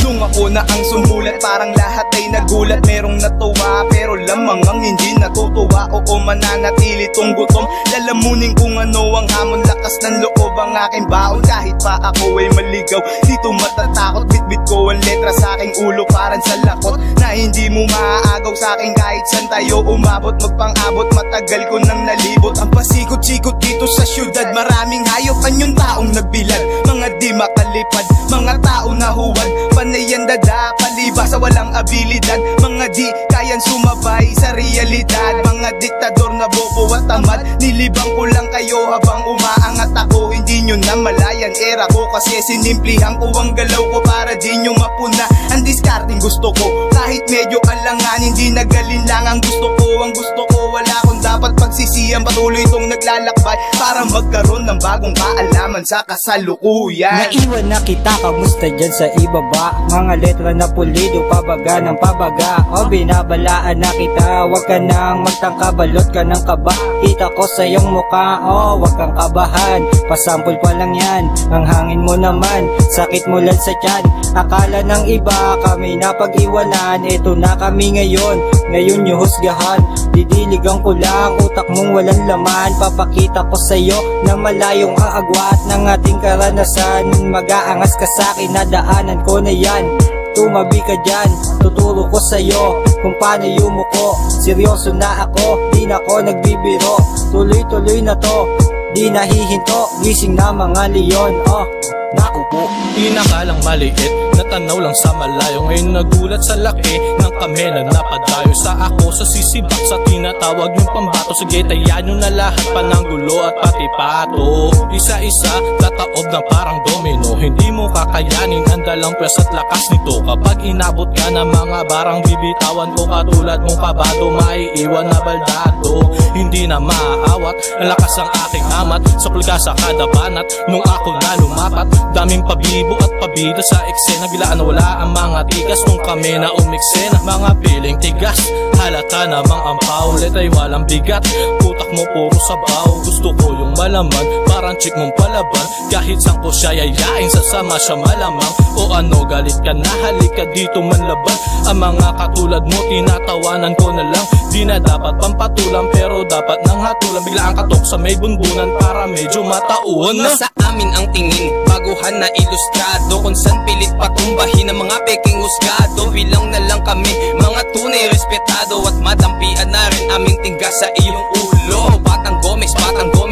Nung ako na ang sumulat, parang lahat ay nagulat. Merong natuwa pero lamang ang hindi natutuwa. Oo, mananatili tong gutom, lalamunin kung ano ang hamon. Lakas ng loob ang aking baon, kahit pa ako ay maligaw. Dito matatakot, bitbit ko ang letra sa aking ulo, parang sa lakot na hindi mo maaagaw sa akin. Kahit saan tayo umabot, magpang-abot, matagal ko nang nalibot. Ang pasikot-sikot dito sa syudad, maraming hayop, anyong taong nagbilad. Mga di makalipad, mga tao na huwad, panayan dada, paliba sa walang abilidad. Mga di kayang sumabay sa realidad, mga diktador na bobo at tamad. Nilibang ko lang kayo habang umaangat ako. Hindi nyo na malayan era ko, kasi sinimplihan ko ang galaw ko para di nyo mapuna ang discarding gusto ko. Kahit medyo alangan, hindi nagalin lang ang gusto ko. Ang gusto ko wala akong dapat pagsisiyan, patuloy itong naglalakbay para magkaroon ng bagong kaalaman sa kasalukuyan. Naiwan na kita, kamusta dyan sa ibaba? Mga letra na pulido, pabaga ng pabaga. O binabalaan na kita, wag ka nang magtangka, balot ka ng kaba. Kita ko sa iyong mukha, oh wag kang kabahan. Pasampol pa lang yan, ang hangin mo naman, sakit mo lang sa tiyan. Akala ng iba kami napag-iwanan, eto na kami ngayon, ngayon nyo husgahan. Didiligan ko lang, utak mong walang laman. Papakita ko sa'yo na malayong aagwat ng ating karanasan. Mag-aangas ka sa'kin, nadaanan ko na yan. Tumabi ka dyan, tuturo ko sa'yo kung paano yumuko. Seryoso na ako, di na ako nagbibiro. Tuloy-tuloy na to, di nahihinto. Gising na mga leon, oh naku po. Inakalang maliit, natanaw lang sa malayo. Ngayon nagulat sa laki ng kami na napadayo sa ako. Sa sisibak sa tinatawag yung pambato. Sige tayan nyo na lahat, pananggulo at pati pato. Isa-isa tataob ng parang domino. Hindi mo kakayanin ang dalang pres at lakas nito. Kapag inabot ka ng mga barang bibitawan ko, katulad mong kabado, maiiwan na baldado. Hindi na maaawat, ang lakas ang aking amat. Sapul ka sa kada banat nung ako na lumapat. Daming pabibo at pabida sa eksena, bilaan na wala ang mga tigas nung kami na umiksena. Mga piling tigas, halata namang ang paulit ay walang bigat. Utak mo puro sabaw, gusto ko yung malaman, parang chick mong palaban. Kahit saan ko siya yayain, sasama siya malamang. O ano, galit ka na, halika dito manlaban. Ang mga katulad mo, tinatawanan ko na lang. Di na dapat pampatulan, pero dapat nang hatulan. Bigla ang katok sa may bunbunan para medyo matauhan na. Sa amin ang tingin, baguhan na ilustrado, kung saan pilit patumbahin ang mga peking husgado. Bilang na lang kami, mga tunay respetado, at madampian na rin aming tingga sa iyong ulo. Batang Gomes,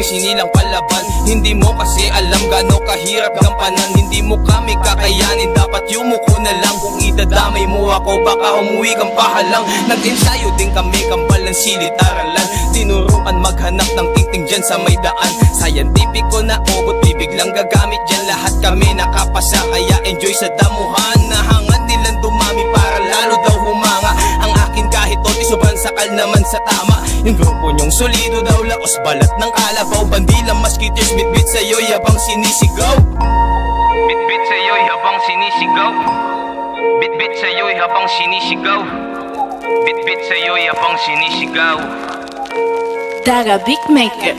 hinilang palaban. Hindi mo kasi alam gaano kahirap gampanan. Hindi mo kami kakayanin, dapat yumuko na lang. Kung idadamay mo ako, baka umuwi kang pahalang. Nag-ensayo din kami, kambal ng silid-aralan. Tinuruan maghanap ng tingting dyan sa may daan. Scientifico na obot, bibig lang gagamit dyan. Lahat kami nakapasa, kaya enjoy sa damuhan. Nahangad nilang dumami para lalo daw humanga. Ang akin kahit oti, sobrang sakal naman sa tama. Yung grupo nyong solido daw, laos balat ng kalabaw. Bandilang maskiters, bitbit sa'yo yabang sinisigaw. Bitbit sa'yo'y habang sinisigaw. Bitbit sa'yo'y habang sinisigaw. Bitbit sa'yo'y habang sinisigaw. Daga Beatmaker.